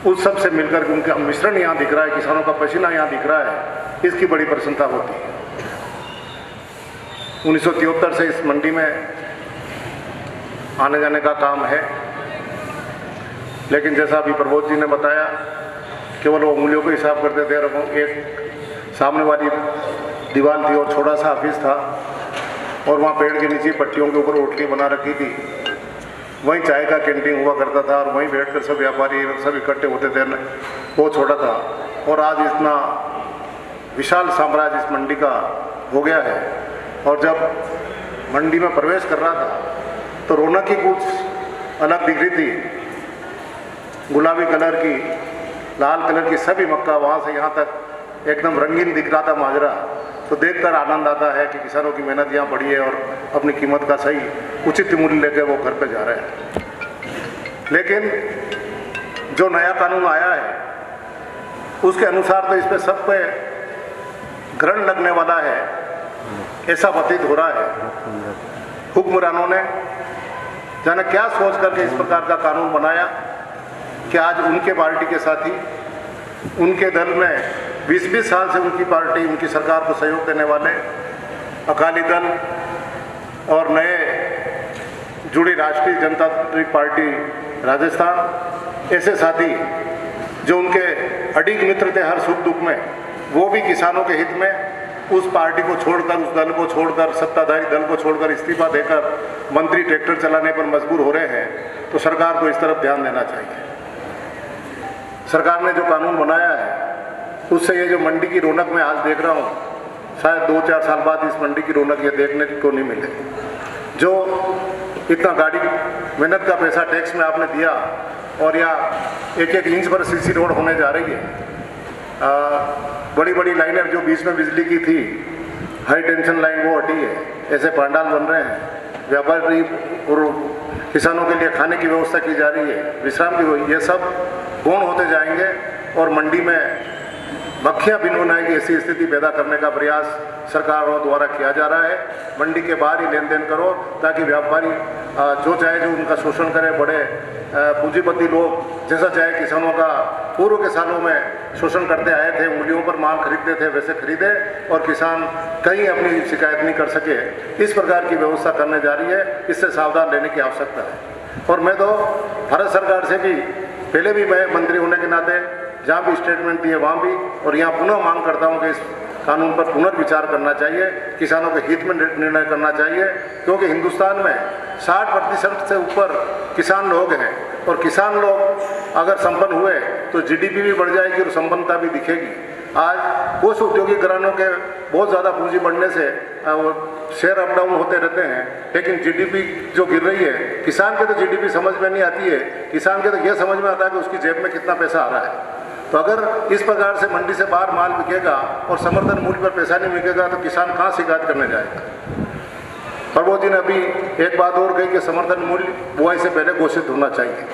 उस सब से मिलकर के उनका मिश्रण यहाँ दिख रहा है, किसानों का पसीना यहाँ दिख रहा है, इसकी बड़ी प्रसन्नता होती है। 1973 से इस मंडी में आने जाने का काम है, लेकिन जैसा अभी प्रबोध जी ने बताया, केवल वो उंगलियों को हिसाब करते थे और एक सामने वाली दीवार थी और छोटा सा ऑफिस था और वहाँ पेड़ के नीचे पट्टियों के ऊपर रोटली बना रखी थी, वहीं चाय का कैंटीन हुआ करता था और वहीं बैठकर सब व्यापारी सब इकट्ठे होते थे। वो छोटा था और आज इतना विशाल साम्राज्य इस मंडी का हो गया है। और जब मंडी में प्रवेश कर रहा था तो रौनक ही कुछ अलग दिख रही थी। गुलाबी कलर की, लाल कलर की सभी मक्का वहाँ से यहाँ तक एकदम रंगीन दिख रहा था माजरा। तो देखकर आनंद आता है कि किसानों की मेहनत यहाँ बढ़ी है और अपनी कीमत का सही उचित मूल्य लेकर वो घर पे जा रहे हैं। लेकिन जो नया कानून आया है उसके अनुसार तो इस पर सब पे ग्रहण लगने वाला है, ऐसा प्रतीत हो रहा है। हुक्मरानों ने जाने क्या सोच करके इस प्रकार का कानून बनाया कि आज उनके पार्टी के साथी, उनके दल में 20-20 साल से उनकी पार्टी, उनकी सरकार को सहयोग देने वाले अकाली दल और नए जुड़ी राष्ट्रीय जनतांत्रिक पार्टी राजस्थान, ऐसे साथी जो उनके अडिग मित्र थे हर सुख दुख में, वो भी किसानों के हित में उस पार्टी को छोड़कर, उस दल को छोड़कर, सत्ताधारी दल को छोड़कर इस्तीफा देकर मंत्री ट्रैक्टर चलाने पर मजबूर हो रहे हैं। तो सरकार को इस तरफ ध्यान देना चाहिए। सरकार ने जो कानून बनाया है उससे ये जो मंडी की रौनक मैं आज देख रहा हूँ, शायद 2-4 साल बाद इस मंडी की रौनक ये देखने को नहीं मिले। जो इतना गाड़ी मेहनत का पैसा टैक्स में आपने दिया और या एक इंच पर सीसी रोड होने जा रही है। बड़ी बड़ी लाइनें जो बीच में बिजली की थी, हाई टेंशन लाइन, वो हटी है। ऐसे पंडाल बन रहे हैं, व्यापारी और किसानों के लिए खाने की व्यवस्था की जा रही है, विश्राम की, ये सब गौण होते जाएंगे और मंडी में मक्खियाँ बिन बुनाई की ऐसी स्थिति पैदा करने का प्रयास सरकारों द्वारा किया जा रहा है। मंडी के बाहर ही लेन देन करो ताकि व्यापारी जो चाहे जो उनका शोषण करे, बड़े पूंजीपति लोग जैसा चाहे किसानों का पूर्व के सालों में शोषण करते आए थे, उंगलियों पर माल खरीदते थे, वैसे खरीदे और किसान कहीं अपनी शिकायत नहीं कर सके। इस प्रकार की व्यवस्था करने जा रही है, इससे सावधान रहने की आवश्यकता है। और मैं तो भारत सरकार से भी, पहले भी मैं मंत्री होने के नाते जहाँ भी स्टेटमेंट दिए वहाँ भी, और यहाँ पुनः मांग करता हूँ कि इस कानून पर पुनर्विचार करना चाहिए, किसानों के हित में निर्णय करना चाहिए। क्योंकि हिंदुस्तान में 60% से ऊपर किसान लोग हैं और किसान लोग अगर संपन्न हुए तो जीडीपी भी बढ़ जाएगी और संपन्नता भी दिखेगी। आज कुछ औद्योगिक घरानों के बहुत ज़्यादा पूंजी बढ़ने से शेयर अप डाउन होते रहते हैं, लेकिन जीडीपी जो गिर रही है, किसान के तो जीडीपी समझ में नहीं आती है। किसान के तो यह समझ में आता है कि उसकी जेब में कितना पैसा आ रहा है। तो अगर इस प्रकार से मंडी से बाहर माल बिकेगा और समर्थन मूल्य पर पैसा नहीं बिकेगा तो किसान कहाँ शिकायत करने जाएगा। प्रबोध जी ने अभी एक बात और कही कि समर्थन मूल्य बुआई से पहले घोषित होना चाहिए।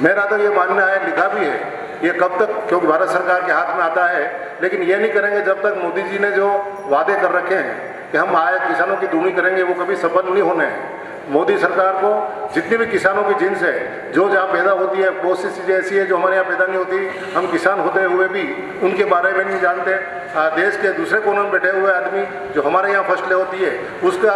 मेरा तो ये मानना है, लिखा भी है, ये कब तक, क्योंकि भारत सरकार के हाथ में आता है, लेकिन ये नहीं करेंगे जब तक मोदी जी ने जो वादे कर रखे हैं कि हम आय किसानों की दूनी करेंगे, वो कभी सफल नहीं होने हैं। मोदी सरकार को जितनी भी किसानों की जिन्स है, जो जहाँ पैदा होती है, बहुत सी चीज़ें ऐसी है जो हमारे यहाँ पैदा नहीं होती। हम किसान होते हुए भी उनके बारे में नहीं जानते। देश के दूसरे कोने में बैठे हुए आदमी जो हमारे यहाँ फसलें होती है उसका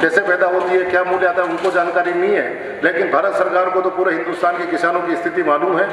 कैसे पैदा होती है, क्या मूल्य आता है, उनको जानकारी नहीं है। लेकिन भारत सरकार को तो पूरे हिंदुस्तान के किसानों की स्थिति मालूम है।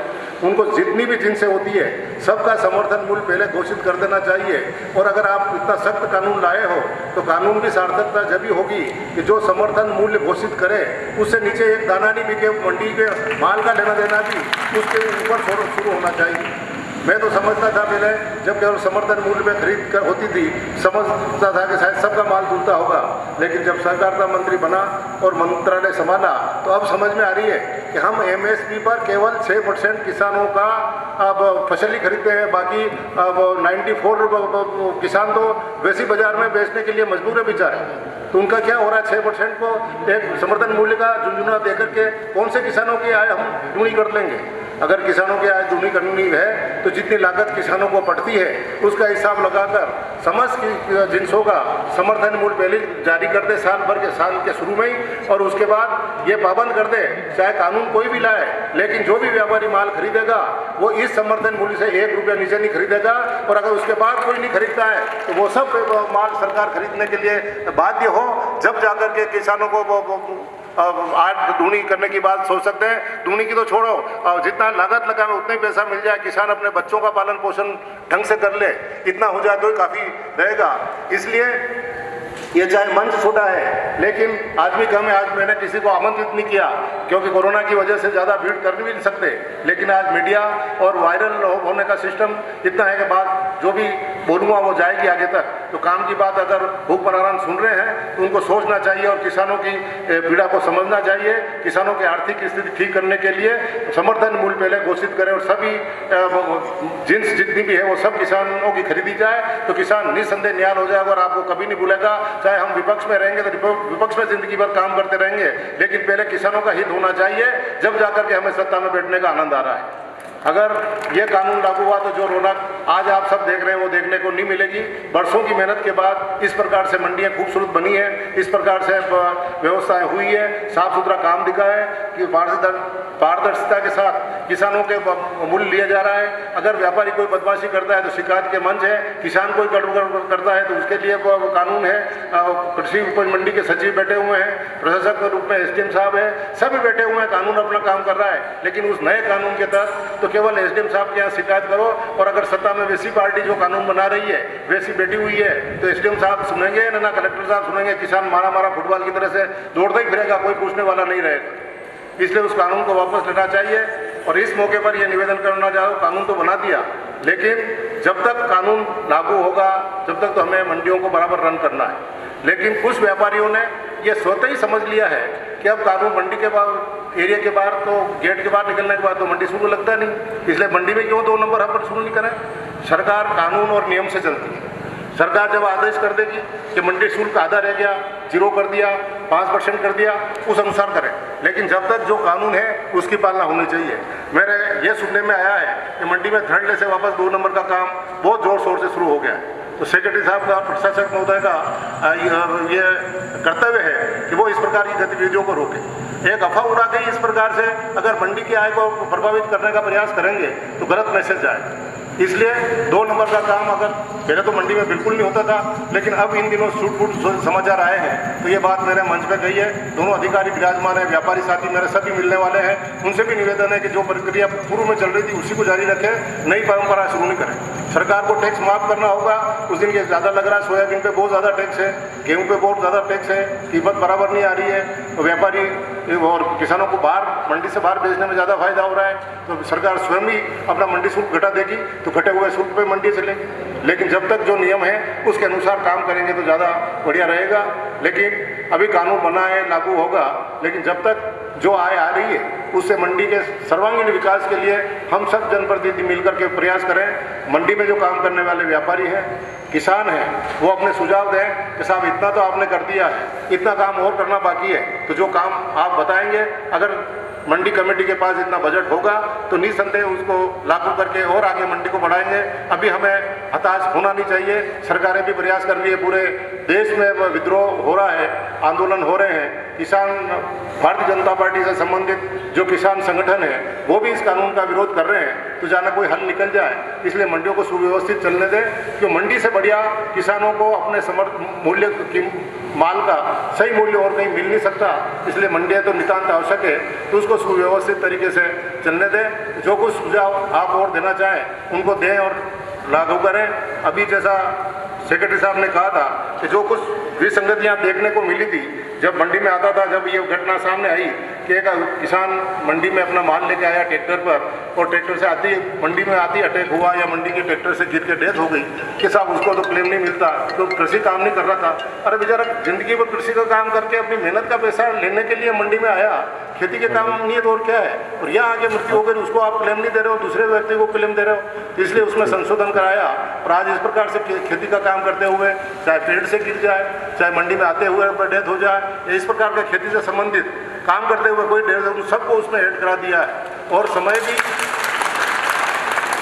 उनको जितनी भी जिनसे होती है सबका समर्थन मूल्य पहले घोषित कर देना चाहिए। और अगर आप इतना सख्त कानून लाए हो तो कानून की सार्थकता जब भी होगी कि जो समर्थन मूल्य घोषित करे उससे नीचे एक दाना नहीं बिके, मंडी के माल का लेना देना भी उसके ऊपर शुरू होना चाहिए। मैं तो समझता था पहले, जब केवल समर्थन मूल्य में खरीद कर होती थी, समझता था कि शायद सबका माल जुलता होगा। लेकिन जब सहकारिता मंत्री बना और मंत्रालय संभाला तो अब समझ में आ रही है कि हम एमएसपी पर केवल 6% किसानों का अब फसल ही खरीदते हैं, बाकी अब 94 किसान तो वैसी बाजार में बेचने के लिए मजबूर है बेचारे। तो उनका क्या हो रहा है, 6% को एक समर्थन मूल्य का झुंझुना देकर के कौन से किसानों की आय हम दूनी कर लेंगे। अगर किसानों की आय दुगनी करनी है तो जितनी लागत किसानों को पड़ती है उसका हिसाब लगाकर समस्त जिनसों का समर्थन मूल्य पहले जारी कर दे साल के शुरू में ही, और उसके बाद ये पाबंद कर दे चाहे कानून कोई भी लाए, लेकिन जो भी व्यापारी माल खरीदेगा वो इस समर्थन मूल्य से 1 रुपया नीचे नहीं खरीदेगा, और अगर उसके बाद कोई नहीं खरीदता है तो वो सब माल सरकार खरीदने के लिए बाध्य हो, जब जाकर के किसानों को आज दूनी करने की बात सोच सकते हैं। दूनी की तो छोड़ो, जितना लागत लगा उतना ही पैसा मिल जाए, किसान अपने बच्चों का पालन पोषण ढंग से कर ले, इतना हो जाए तो ही काफ़ी रहेगा। इसलिए ये चाहे मंच छोटा है लेकिन आदमी कम है। आज मैंने किसी को आमंत्रित नहीं किया क्योंकि कोरोना की वजह से ज़्यादा भीड़ कर भी नहीं सकते, लेकिन आज मीडिया और वायरल होने का सिस्टम इतना है कि बात जो भी बोलूँगा वो जाएगी आगे तक। तो काम की बात अगर हुक्मरान सुन रहे हैं तो उनको सोचना चाहिए और किसानों की पीड़ा को समझना चाहिए। किसानों की आर्थिक स्थिति ठीक करने के लिए समर्थन मूल्य पहले घोषित करें और सभी जिन्स जितनी भी है वो सब किसानों की खरीदी जाए, तो किसान निस्संदेह न्याय हो जाएगा और आपको कभी नहीं भूलेगा। चाहे हम विपक्ष में रहेंगे तो विपक्ष में जिंदगी भर काम करते रहेंगे, लेकिन पहले किसानों का हित होना चाहिए, जब जाकर के हमें सत्ता में बैठने का आनंद आ रहा है। अगर ये कानून लागू हुआ तो जो रौनक आज आप सब देख रहे हैं वो देखने को नहीं मिलेगी। बरसों की मेहनत के बाद इस प्रकार से मंडियां खूबसूरत बनी है, इस प्रकार से व्यवस्थाएं हुई है, साफ सुथरा काम दिखा है कि पारदर्शिता के साथ किसानों के मूल्य लिया जा रहा है। अगर व्यापारी कोई बदमाशी करता है तो शिकायत के मंच है, किसान कोई गड़बड़ करता है तो उसके लिए कानून है। कृषि उपज मंडी के सचिव बैठे हुए हैं, प्रशासक के रूप में एसडीएम साहब है, सभी बैठे हुए हैं, कानून अपना काम कर रहा है। लेकिन उस नए कानून के तहत तो केवल एसडीएम साहब के यहाँ शिकायत करो, और अगर सत्ता में वैसी पार्टी जो कानून बना रही है वैसी बैठी हुई है तो एसडीएम साहब सुनेंगे ना कलेक्टर साहब सुनेंगे। किसान मारा फुटबॉल की तरह से दौड़ता ही फिरेगा, कोई पूछने वाला नहीं रहेगा। इसलिए उस कानून को वापस लेना चाहिए। और इस मौके पर यह निवेदन करना चाहूँ, कानून तो बना दिया लेकिन जब तक कानून लागू होगा जब तक तो हमें मंडियों को बराबर रन करना है। लेकिन कुछ व्यापारियों ने यह स्वतः ही समझ लिया है कि अब कानून मंडी के बाद एरिया के बाहर तो गेट के बाहर निकलने के बाद तो मंडी शुरू लगता नहीं, इसलिए मंडी में क्यों 2 नंबर हम शुरू नहीं करें। सरकार कानून और नियम से चलती है। सरकार जब आदेश कर देगी कि मंडी शुल्क आधा रह गया, 0 कर दिया, 5% कर दिया, उस अनुसार करें, लेकिन जब तक जो कानून है उसकी पालना होनी चाहिए। मेरे ये सुनने में आया है कि मंडी में थर्ड डे से वापस 2 नंबर का काम बहुत जोर शोर से शुरू हो गया है। तो सेक्रेटरी साहब का, प्रशासक महोदय का ये कर्तव्य है कि वो इस प्रकार की गतिविधियों को रोकें। एक अफवाह उड़ा गई इस प्रकार से अगर मंडी की आय को प्रभावित करने का प्रयास करेंगे तो गलत मैसेज जाए। इसलिए 2 नंबर का काम अगर पहले तो मंडी में बिल्कुल नहीं होता था, लेकिन अब इन दिनों छूट समाचार आए हैं तो ये बात मैंने मंच पे कही है। दोनों अधिकारी विराजमान है, व्यापारी साथी मेरे सभी मिलने वाले हैं, उनसे भी निवेदन है कि जो प्रक्रिया पूर्व में चल रही थी उसी को जारी रखें, नई परंपरा शुरू नहीं करें। सरकार को टैक्स माफ करना होगा, उस दिन ये ज़्यादा लग रहा है, सोयाबीन पे बहुत ज़्यादा टैक्स है, गेहूँ पे बहुत ज़्यादा टैक्स है, कीमत बराबर नहीं आ रही है, तो व्यापारी और किसानों को बाहर मंडी से बाहर बेचने में ज़्यादा फायदा हो रहा है, तो सरकार स्वयं ही अपना मंडी शुल्क घटा देगी तो घटे हुए शुल्क पे मंडी चलेगी। लेकिन जब तक जो नियम है उसके अनुसार काम करेंगे तो ज़्यादा बढ़िया रहेगा। लेकिन अभी कानून बना है, लागू होगा, लेकिन जब तक जो आय आ रही है उससे मंडी के सर्वांगीण विकास के लिए हम सब जनप्रतिनिधि मिलकर के प्रयास करें। मंडी में जो काम करने वाले व्यापारी हैं, किसान हैं, वो अपने सुझाव दें कि साहब इतना तो आपने कर दिया है, इतना काम और करना बाकी है, तो जो काम आप बताएंगे अगर मंडी कमेटी के पास इतना बजट होगा तो निसंदेह उसको लागू करके और आगे मंडी को बढ़ाएंगे। अभी हमें हताश होना नहीं चाहिए। सरकारें भी प्रयास कर रही है, पूरे देश में विद्रोह हो रहा है, आंदोलन हो रहे हैं। किसान भारतीय जनता पार्टी से संबंधित जो किसान संगठन है वो भी इस कानून का विरोध कर रहे हैं, तो जाना कोई हल निकल जाए। इसलिए मंडियों को सुव्यवस्थित चलने दें, क्योंकि मंडी से बढ़िया किसानों को अपने मूल्य की माल का सही मूल्य और कहीं मिल नहीं सकता। इसलिए मंडियाँ तो नितांत आवश्यक है, तो उसको सुव्यवस्थित तरीके से चलने दें। जो कुछ सुझाव आप और देना चाहें उनको दें और लागू करें। अभी जैसा सेक्रेटरी साहब ने कहा था कि जो कुछ विसंगतियाँ देखने को मिली थी जब मंडी में आता था, जब ये घटना सामने आई कि एक किसान मंडी में अपना माल लेके आया ट्रैक्टर पर और ट्रैक्टर से आती मंडी में आती अटैक हुआ या मंडी के ट्रैक्टर से गिर के डेथ हो गई कि साहब उसको तो क्लेम नहीं मिलता, तो कृषि काम नहीं कर रहा था। अरे बेचारा जिंदगी भर कृषि का काम करके अपनी मेहनत का पैसा लेने के लिए मंडी में आया, खेती के काम नहीं है तो और क्या है, और यहाँ आगे मृत्यु हो गई, उसको आप क्लेम नहीं दे रहे हो, दूसरे व्यक्ति को क्लेम दे रहे हो। इसलिए उसमें संशोधन कराया और आज इस प्रकार से खेती का काम करते हुए चाहे पेड़ से गिर जाए, चाहे मंडी में आते हुए डेथ हो जाए, इस प्रकार का खेती से संबंधित काम करते हुए कोई डेथ, सबको उसमें ऐड करा दिया है। और समय भी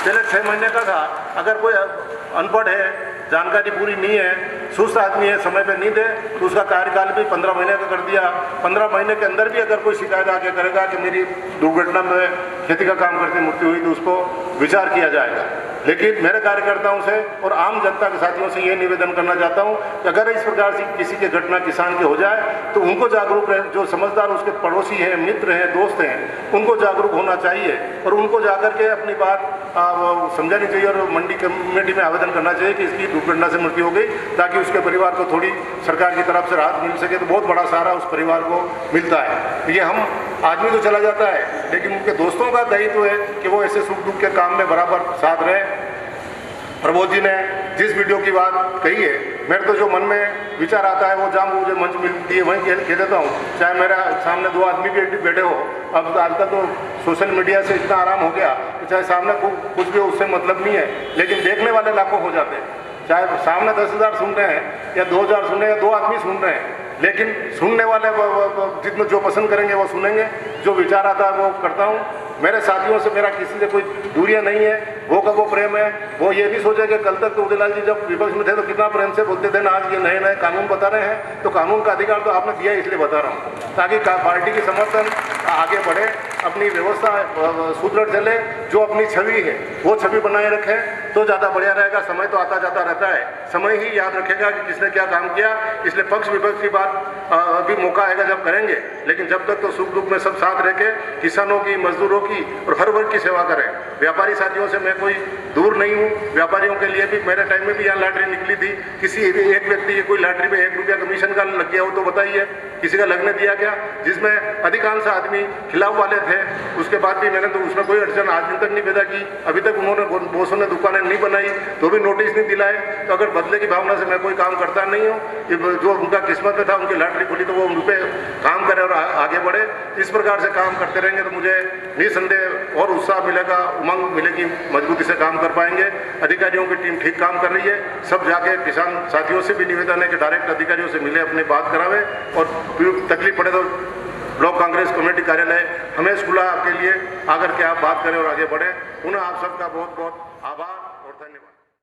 पहले 6 महीने का था। अगर कोई अनपढ़ है, जानकारी पूरी नहीं है, सुस्त आदमी है, समय पे नहीं दे तो उसका कार्यकाल भी 15 महीने का कर दिया। 15 महीने के अंदर भी अगर कोई शिकायत आके करेगा कि मेरी दुर्घटना में खेती का काम करते मृत्यु हुई तो उसको विचार किया जाएगा। लेकिन मेरे कार्यकर्ताओं से और आम जनता के साथियों से ये निवेदन करना चाहता हूँ कि अगर इस प्रकार से किसी की घटना किसान की हो जाए तो उनको जागरूक रहे, जो समझदार उसके पड़ोसी हैं, मित्र हैं, दोस्त हैं, उनको जागरूक होना चाहिए और उनको जाकर के अपनी बात समझानी चाहिए और मंडी कमेटी में आवेदन करना चाहिए कि इसकी दुर्घटना से मृत्यु हो गई, ताकि उसके परिवार को थोड़ी सरकार की तरफ से राहत मिल सके। तो बहुत बड़ा सहारा उस परिवार को मिलता है। ये हम आदमी तो चला जाता है, लेकिन उनके दोस्तों का दायित्व है कि वो ऐसे सुख दुख के काम में बराबर साथ रहे। प्रबोध जी ने जिस वीडियो की बात कही है, मेरे तो जो मन में विचार आता है वो जहाँ मुझे मंच मिलती है वहीं कह देता हूँ, चाहे मेरा सामने 2 आदमी भी बैठे हो। अब आजकल तो सोशल मीडिया से इतना आराम हो गया कि चाहे सामने कुछ भी हो उससे मतलब नहीं है, लेकिन देखने वाले लाखों हो जाते हैं। चाहे सामने 10,000 सुन रहे हैं या 2,000 सुन रहे हैं या 2 आदमी सुन रहे हैं, लेकिन सुनने वाले जितने जो पसंद करेंगे वो सुनेंगे। जो विचार आता है वो करता हूँ। मेरे साथियों से मेरा किसी से कोई दूरियां नहीं है, वो का वो प्रेम है। वो ये नहीं सोचे कि कल तक तो उदयलाल जी जब विपक्ष में थे तो कितना प्रेम से बोलते थे ना, आज ये नए नए कानून बता रहे हैं तो कानून का अधिकार तो आपने दिया, इसलिए बता रहा हूँ ताकि पार्टी की समर्थन आगे बढ़े, अपनी व्यवस्था सुदृढ़ चले, जो अपनी छवि है वो छवि बनाए रखें तो ज़्यादा बढ़िया रहेगा। समय तो आता जाता रहता है, समय ही याद रखेगा कि किसने क्या काम किया। इसलिए पक्ष विपक्ष की बात अभी मौका आएगा जब करेंगे, लेकिन जब तक तो सुख दुख में सब साथ रह के किसानों की, मजदूरों की और हर वर्ग की सेवा करें। व्यापारी साथियों से मैं कोई दूर नहीं हूँ। व्यापारियों के लिए भी मेरे टाइम में भी यहाँ लॉटरी निकली थी, किसी एक व्यक्ति की कोई लॉटरी में 1 रुपया कमीशन का लग गया हो तो बताइए, किसी का लगने दिया गया, जिसमें अधिकांश आदमी खिलाफ वाले थे। उसके बाद भी मैंने तो उसमें कोई अड़चन आज दिन तक नहीं पैदा की। अभी तक उन्होंने बॉसों ने दुकानें नहीं बनाई तो भी नोटिस नहीं दिलाए। तो अगर बदले की भावना से मैं कोई काम करता नहीं हूँ, जो उनका किस्मत में था, उनकी लॉटरी खुली तो वो उन पर काम करे और आगे बढ़े। इस प्रकार से काम करते रहेंगे तो मुझे निसंदेह और उत्साह मिलेगा, उमंग मिलेगी, मजबूती से काम कर पाएंगे। अधिकारियों की टीम ठीक काम कर रही है। सब जाके किसान साथियों से भी निवेदन है कि डायरेक्ट अधिकारियों से मिले, अपनी बात करावे और तकलीफ पड़े तो ब्लॉक कांग्रेस कमेटी कार्यालय हमें खुला के लिए आकर के आप बात करें और आगे बढ़ें। पुनः आप सबका बहुत बहुत आभार और धन्यवाद।